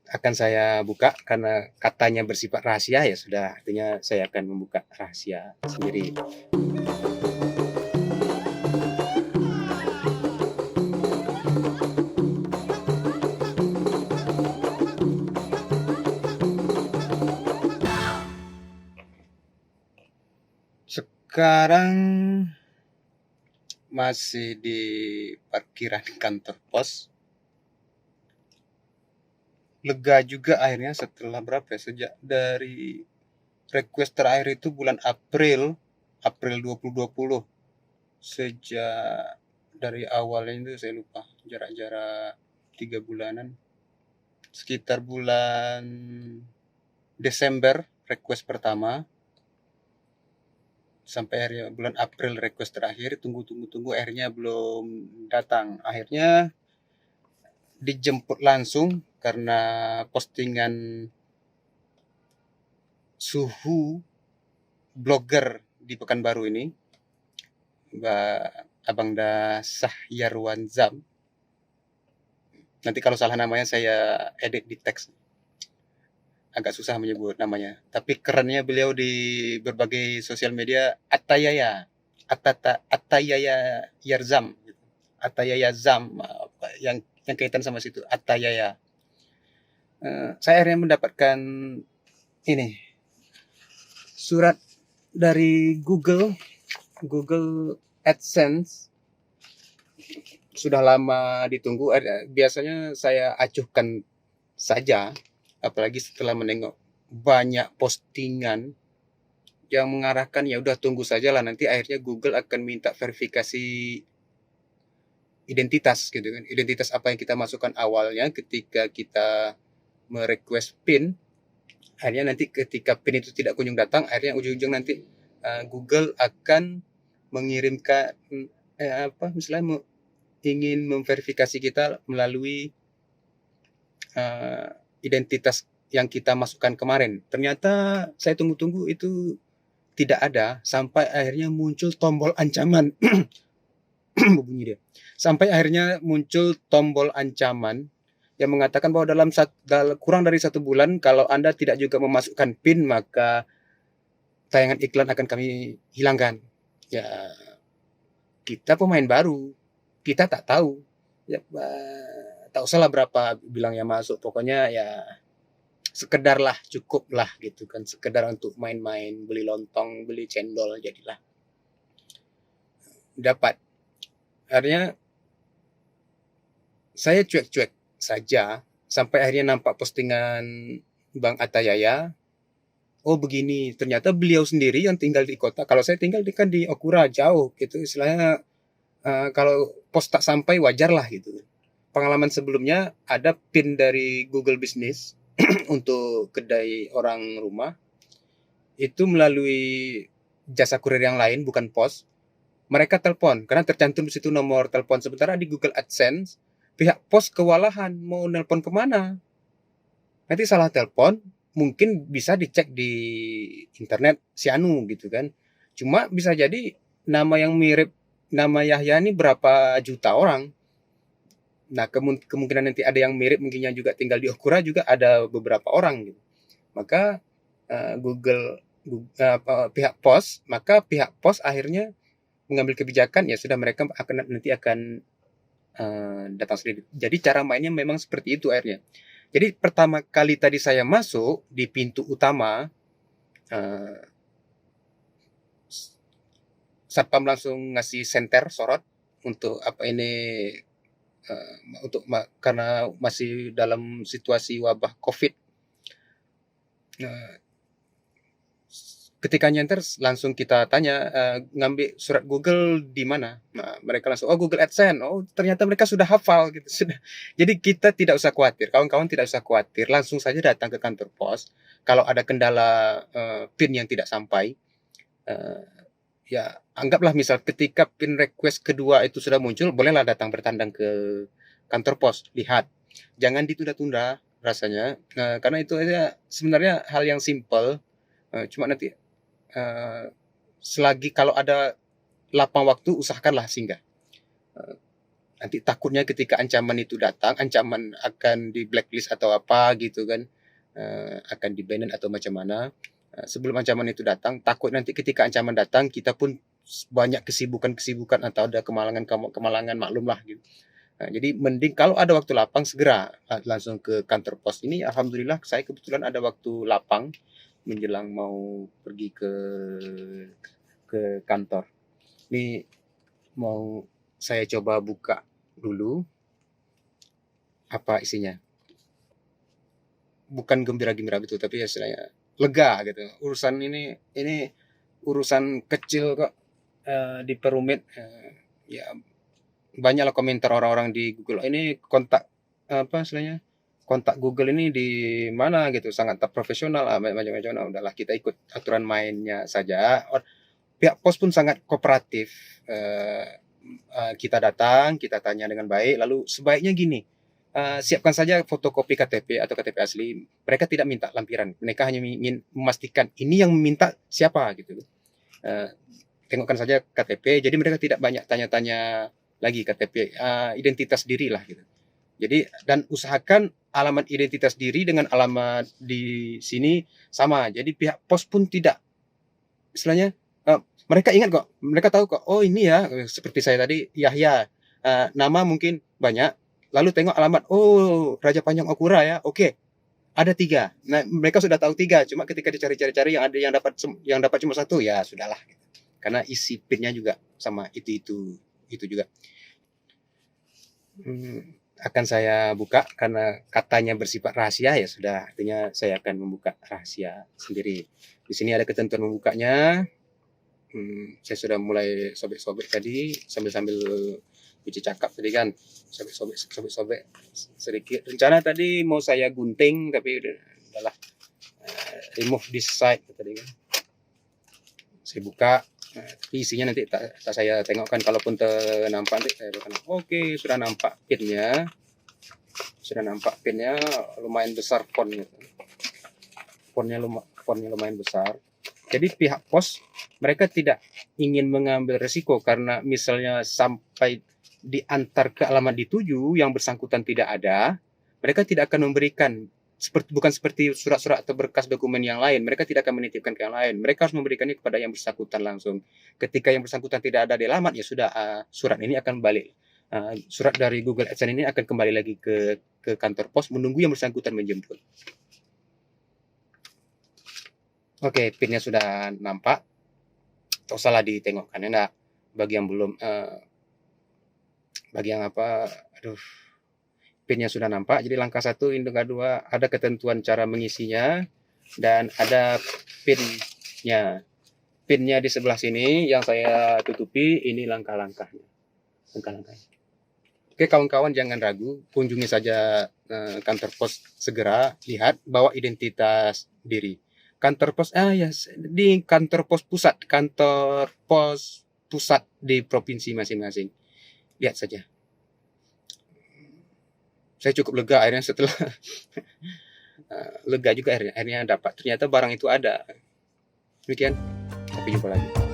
akan saya buka karena katanya bersifat rahasia, ya sudah, artinya saya akan membuka rahasia sendiri. Sekarang masih di parkiran kantor pos. Lega juga akhirnya setelah berapa ya, sejak dari request terakhir itu bulan April 2020. Sejak dari awalnya itu saya lupa, jarak-jarak 3 bulanan, sekitar bulan Desember request pertama, sampai akhirnya bulan April request terakhir, tunggu akhirnya belum datang. Akhirnya dijemput langsung karena postingan suhu blogger di Pekanbaru ini, Abang Sahyarwan Zam. Nanti kalau salah namanya saya edit di teks, agak susah menyebut namanya. Tapi kerennya beliau di berbagai sosial media Atayaya, Atayaya Yarzam, Atayaya Zam, yang kaitan sama situ Atayaya. Saya akhirnya mendapatkan ini surat dari Google AdSense. Sudah lama ditunggu. Biasanya saya acuhkan saja, apalagi setelah menengok banyak postingan yang mengarahkan ya udah tunggu saja lah, nanti akhirnya Google akan minta verifikasi identitas gitu kan. Identitas apa yang kita masukkan awalnya ketika kita merequest PIN, akhirnya nanti ketika PIN itu tidak kunjung datang, akhirnya ujung-ujung nanti Google akan mengirimkan misalnya ingin memverifikasi kita melalui identitas yang kita masukkan kemarin. Ternyata saya tunggu-tunggu itu tidak ada, sampai akhirnya muncul tombol ancaman. Bunyi dia. Sampai akhirnya muncul tombol ancaman yang mengatakan bahwa dalam kurang dari 1 bulan kalau Anda tidak juga memasukkan PIN, maka tayangan iklan akan kami hilangkan. Ya, kita pemain baru, kita tak tahu. Ya, tak usah lah berapa bilangnya masuk, pokoknya ya sekedar lah, cukup lah gitu kan, sekedar untuk main-main, beli lontong, beli cendol, jadilah dapat. Akhirnya saya cuek-cuek saja sampai akhirnya nampak postingan Bang Atayaya. Oh begini, ternyata beliau sendiri yang tinggal di kota. Kalau saya tinggal di Okura, jauh gitu. Istilahnya kalau pos tak sampai wajar lah gitu. Pengalaman sebelumnya ada PIN dari Google Business untuk kedai orang rumah, itu melalui jasa kurir yang lain, bukan pos. Mereka telepon karena tercantum di situ nomor telepon. Sementara di Google AdSense pihak pos kewalahan mau nelpon kemana. Nanti salah telepon, mungkin bisa dicek di internet Sianu gitu kan. Cuma bisa jadi nama yang mirip nama Yahya ini berapa juta orang. Nah, kemungkinan nanti ada yang mirip, mungkin yang juga tinggal di Okura juga ada beberapa orang gitu. Maka pihak pos akhirnya mengambil kebijakan, ya sudah, mereka nanti akan datang sendiri. Jadi cara mainnya memang seperti itu akhirnya. Jadi pertama kali tadi saya masuk di pintu utama, satpam langsung ngasih senter sorot untuk apa ini, karena masih dalam situasi wabah COVID. Ketika nyenter langsung kita tanya, ngambil surat Google di mana? Nah, mereka langsung, oh Google AdSense. Oh, ternyata mereka sudah hafal gitu. Jadi kita tidak usah khawatir, kawan-kawan tidak usah khawatir, langsung saja datang ke kantor pos. Kalau ada kendala PIN yang tidak sampai, ya anggaplah misal ketika PIN request kedua itu sudah muncul, bolehlah datang bertandang ke kantor pos, lihat. Jangan ditunda-tunda rasanya, karena itu sebenarnya hal yang simple. Cuma nanti selagi kalau ada lapang waktu, usahakanlah singgah. Nanti takutnya ketika ancaman itu datang, ancaman akan di blacklist atau apa gitu kan, akan di-ban atau macam mana. Sebelum ancaman itu datang, takut nanti ketika ancaman datang kita pun banyak kesibukan-kesibukan atau ada kemalangan maklum lah gitu. Jadi mending kalau ada waktu lapang segera langsung ke kantor pos. Ini alhamdulillah saya kebetulan ada waktu lapang menjelang mau pergi ke kantor. Ini mau saya coba buka dulu apa isinya. Bukan gembira-gembira gitu, tapi ya istilahnya lega gitu. Urusan ini urusan kecil kok diperumit. Ya banyaklah komentar orang-orang di Google. Ini kontak apa istilahnya? Kontak Google ini di mana gitu, sangat tak profesional macam-macam. Nah, udahlah kita ikut aturan mainnya saja. Pihak pos pun sangat kooperatif. Kita datang, kita tanya dengan baik. Lalu sebaiknya gini, siapkan saja fotokopi KTP atau KTP asli. Mereka tidak minta lampiran. Mereka hanya ingin memastikan ini yang meminta siapa gitu. Tengokkan saja KTP. Jadi mereka tidak banyak tanya-tanya lagi KTP, identitas diri lah gitu. Jadi dan usahakan alamat identitas diri dengan alamat di sini sama. Jadi pihak pos pun tidak istilahnya mereka ingat kok, mereka tahu kok. Oh ini ya, seperti saya tadi Yahya, nama mungkin banyak. Lalu tengok alamat, oh Raja Panjang Okura ya, oke, ada 3. Nah mereka sudah tahu 3, cuma ketika dicari-cari yang ada yang dapat cuma 1 ya sudahlah. Karena isi pinnya juga sama itu juga. Akan saya buka karena katanya bersifat rahasia ya sudah, artinya saya akan membuka rahasia sendiri. Di sini ada ketentuan membukanya. Saya sudah mulai sobek-sobek tadi sambil cuci cakap tadi kan, sobek sedikit. Rencana tadi mau saya gunting tapi udahlah, remove this side tadi kan. Saya buka, tapi isinya nanti tak saya tengokkan, kalaupun nampak nanti saya akan. Oke, sudah nampak pinnya. Lumayan besar fontnya. Fontnya lumayan besar. Jadi pihak pos mereka tidak ingin mengambil resiko karena misalnya sampai diantar ke alamat dituju yang bersangkutan tidak ada, mereka tidak akan memberikan bukan seperti surat-surat atau berkas dokumen yang lain. Mereka tidak akan menitipkan ke yang lain. Mereka harus memberikannya kepada yang bersangkutan langsung. Ketika yang bersangkutan tidak ada di alamat, ya sudah, surat ini akan balik. Surat dari Google AdSense ini akan kembali lagi ke kantor pos menunggu yang bersangkutan menjemput. Oke, pinnya sudah nampak. Tak usahlah ditengokkan, enggak. Bagi yang belum, bagi yang apa, pinnya sudah nampak. Jadi langkah 1, langkah 2 ada ketentuan cara mengisinya dan ada pinnya. Pinnya di sebelah sini yang saya tutupi, ini langkah-langkahnya. Oke kawan-kawan, jangan ragu, kunjungi saja kantor pos segera, lihat bawa identitas diri. Kantor pos di kantor pos pusat di provinsi masing-masing. Lihat saja. Saya cukup lega akhirnya setelah lega juga akhirnya dapat, ternyata barang itu ada. Demikian, sampai jumpa lagi.